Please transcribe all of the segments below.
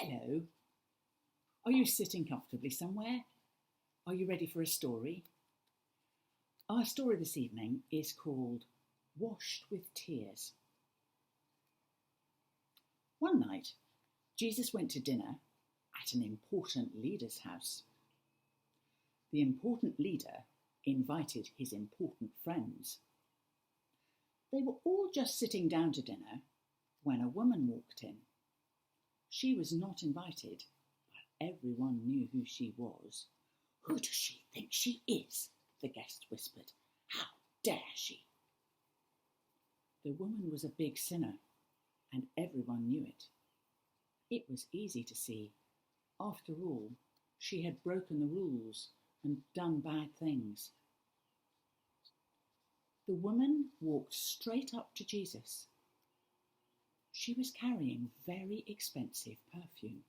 Hello. Are you sitting comfortably somewhere? Are you ready for a story? Our story this evening is called Washed with Tears. One night, Jesus went to dinner at an important leader's house. The important leader invited his important friends. They were all just sitting down to dinner when a woman walked in. She was not invited, but everyone knew who she was. "Who does she think she is?" the guest whispered. "How dare she?" The woman was a big sinner, and everyone knew it. It was easy to see. After all, she had broken the rules and done bad things. The woman walked straight up to Jesus. She was carrying very expensive perfume.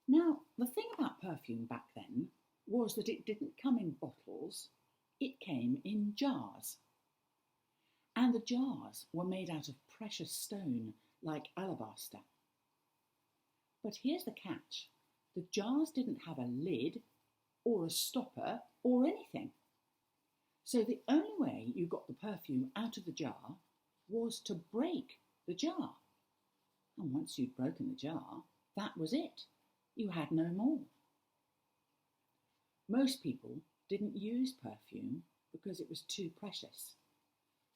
Now, the thing about perfume back then was that it didn't come in bottles, it came in jars. And the jars were made out of precious stone like alabaster. But here's the catch. The jars didn't have a lid or a stopper or anything. So the only way you got the perfume out of the jar was to break the jar. And once you'd broken the jar, that was it. You had no more. Most people didn't use perfume because it was too precious.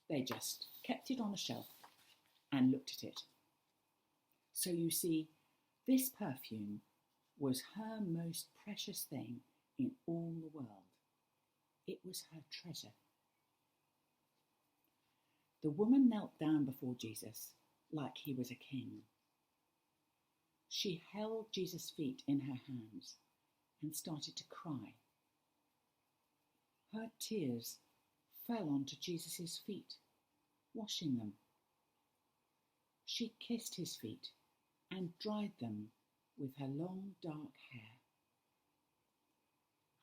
They just kept it on a shelf and looked at it. So you see, this perfume was her most precious thing in all the world. It was her treasure. The woman knelt down before Jesus like he was a king. She held Jesus' feet in her hands and started to cry. Her tears fell onto Jesus' feet, washing them. She kissed his feet and dried them with her long dark hair.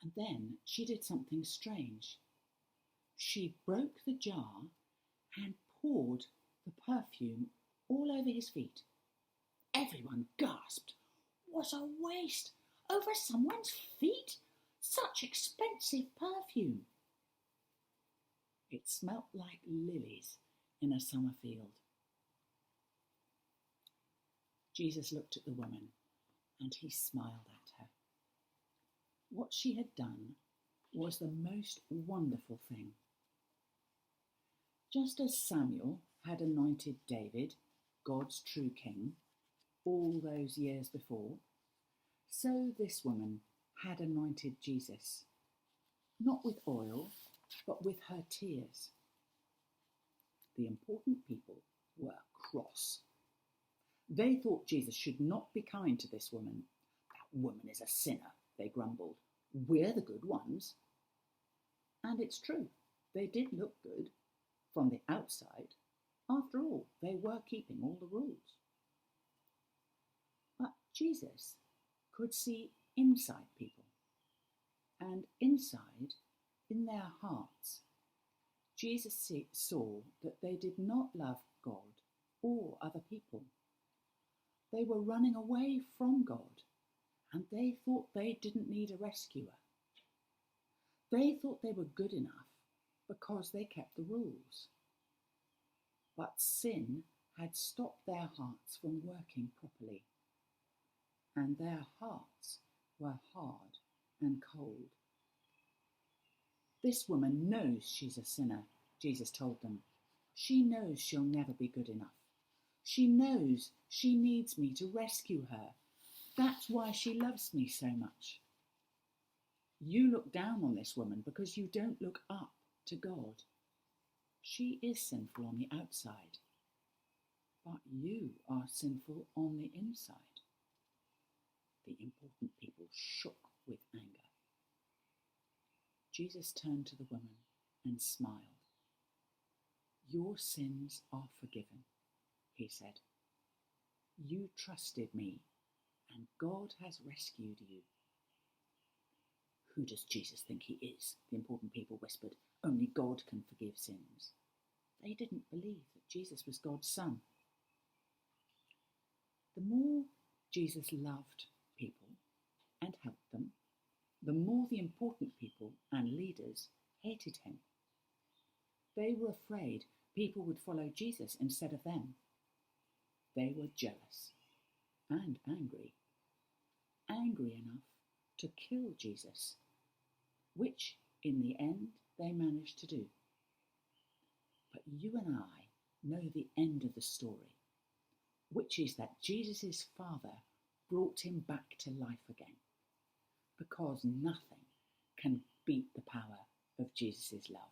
And then she did something strange. She broke the jar and poured the perfume all over his feet. Everyone gasped. What a waste! Over someone's feet? Such expensive perfume! It smelt like lilies in a summer field. Jesus looked at the woman and he smiled at her. What she had done was the most wonderful thing. Just as Samuel had anointed David, God's true king, all those years before, so this woman had anointed Jesus, not with oil, but with her tears. The important people were cross. They thought Jesus should not be kind to this woman. "That woman is a sinner," they grumbled. "We're the good ones." And it's true, they did look good from the outside. After all, they were keeping all the rules. But Jesus could see inside people. And inside, in their hearts, Jesus saw that they did not love God or other people. They were running away from God, and they thought they didn't need a rescuer. They thought they were good enough because they kept the rules. But sin had stopped their hearts from working properly, and their hearts were hard and cold. "This woman knows she's a sinner," Jesus told them. "She knows she'll never be good enough. She knows she needs me to rescue her. That's why she loves me so much. You look down on this woman because you don't look up to God. She is sinful on the outside, but you are sinful on the inside." The important people shook with anger. Jesus turned to the woman and smiled. "Your sins are forgiven," he said. "You trusted me, and God has rescued you." "Who does Jesus think he is?" the important people whispered. "Only God can forgive sins." They didn't believe that Jesus was God's son. The more Jesus loved people and helped them, the more the important people and leaders hated him. They were afraid people would follow Jesus instead of them. They were jealous and angry enough to kill Jesus, which in the end they managed to do. But you and I know the end of the story, which is that Jesus' Father brought him back to life again, because nothing can beat the power of Jesus' love.